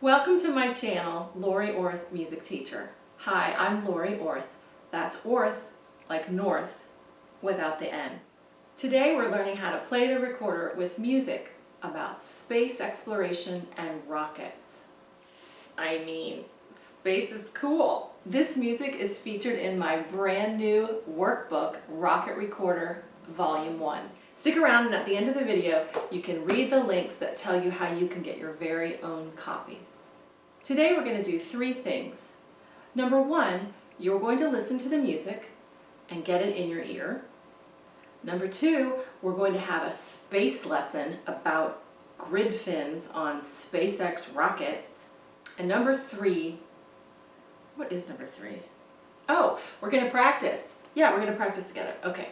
Welcome to my channel, Laurie Orth, Music Teacher. Hi, I'm Laurie Orth. That's Orth, like North, without the N. Today we're learning how to play the recorder with music about space exploration and rockets. I mean, space is cool. This music is featured in my brand new workbook, Rocket Recorder Volume 1. Stick around and at the end of the video, you can read the links that tell you how you can get your very own copy. Today we're going to do 3 things. Number 1, you're going to listen to the music and get it in your ear. Number 2, we're going to have a space lesson about grid fins on SpaceX rockets. And number 3, what is number 3? Oh, we're going to practice. Yeah, we're going to practice together. Okay.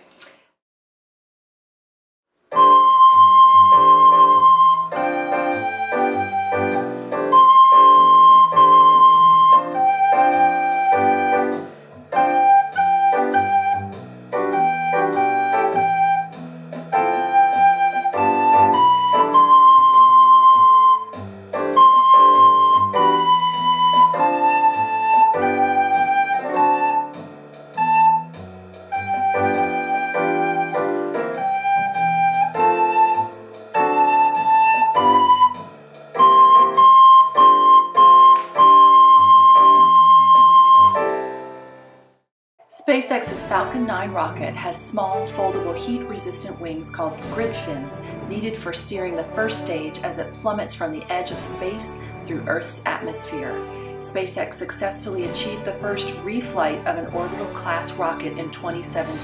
SpaceX's Falcon 9 rocket has small, foldable, heat-resistant wings called grid fins needed for steering the first stage as it plummets from the edge of space through Earth's atmosphere. SpaceX successfully achieved the first reflight of an orbital-class rocket in 2017.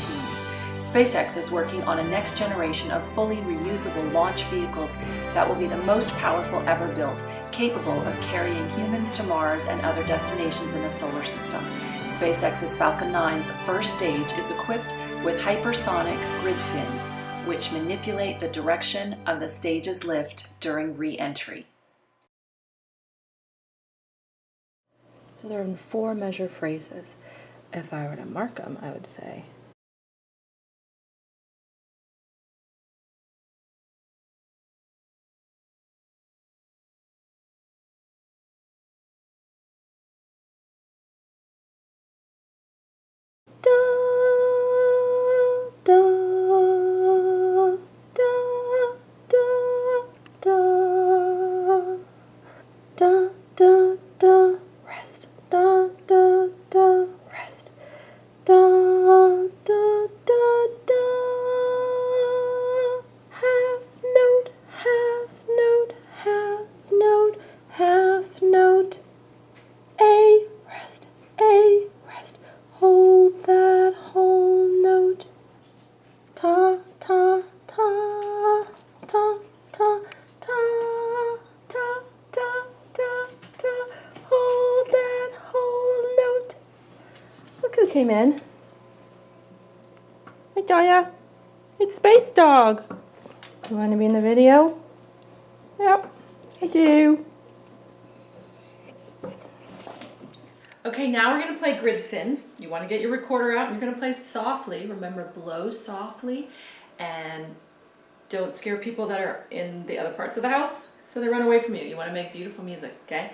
SpaceX is working on a next generation of fully reusable launch vehicles that will be the most powerful ever built, capable of carrying humans to Mars and other destinations in the solar system. SpaceX's Falcon 9's first stage is equipped with hypersonic grid fins, which manipulate the direction of the stage's lift during re-entry. So they're in 4 measure phrases. If I were to mark them, I would say, da, da, da, da, da, da, da, rest, da, da, da, rest, da, da, da, da, half note, half note, half note, half note, A, rest, hold that whole note, ta, ta, ta, ta, ta, ta, ta, ta, ta, ta, hold that whole note. Look who came in. Hi, Daya. It's SpaceDog. You want to be in the video? Yep, I do. Okay, now we're going to play grid fins. You want to get your recorder out and you're going to play softly. Remember, blow softly and don't scare people that are in the other parts of the house so they run away from you. You want to make beautiful music, okay?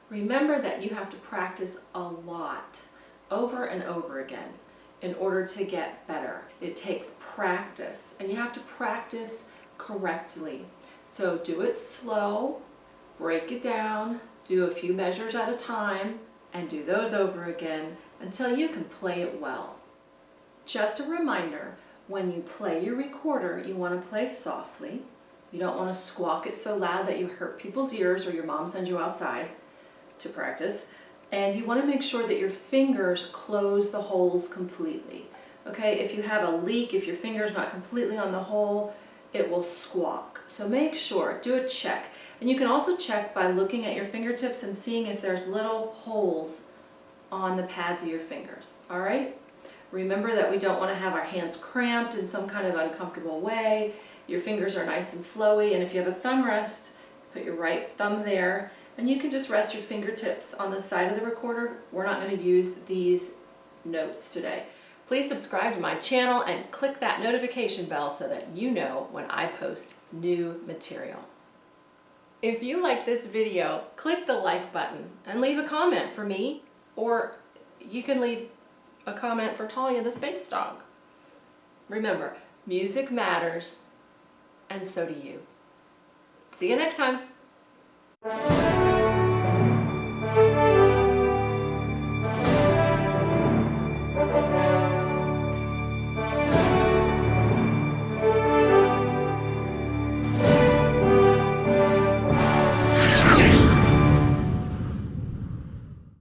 Remember that you have to practice a lot, over and over again, in order to get better. It takes practice, and you have to practice correctly. So do it slow, break it down, do a few measures at a time, and do those over again until you can play it well. Just a reminder, when you play your recorder, you want to play softly. You don't want to squawk it so loud that you hurt people's ears or your mom sends you outside to practice. and you want to make sure that your fingers close the holes completely. Okay, if you have a leak, if your finger's not completely on the hole, it will squawk. So make sure, do a check. And you can also check by looking at your fingertips and seeing if there's little holes on the pads of your fingers, all right? Remember that we don't want to have our hands cramped in some kind of uncomfortable way. Your fingers are nice and flowy, and if you have a thumb rest, put your right thumb there, and you can just rest your fingertips on the side of the recorder. We're not going to use these notes today. Please subscribe to my channel and click that notification bell so that you know when I post new material. If you like this video, click the like button and leave a comment for me, or you can leave a comment for Talia the SpaceDog. Remember, music matters, and so do you. See you next time.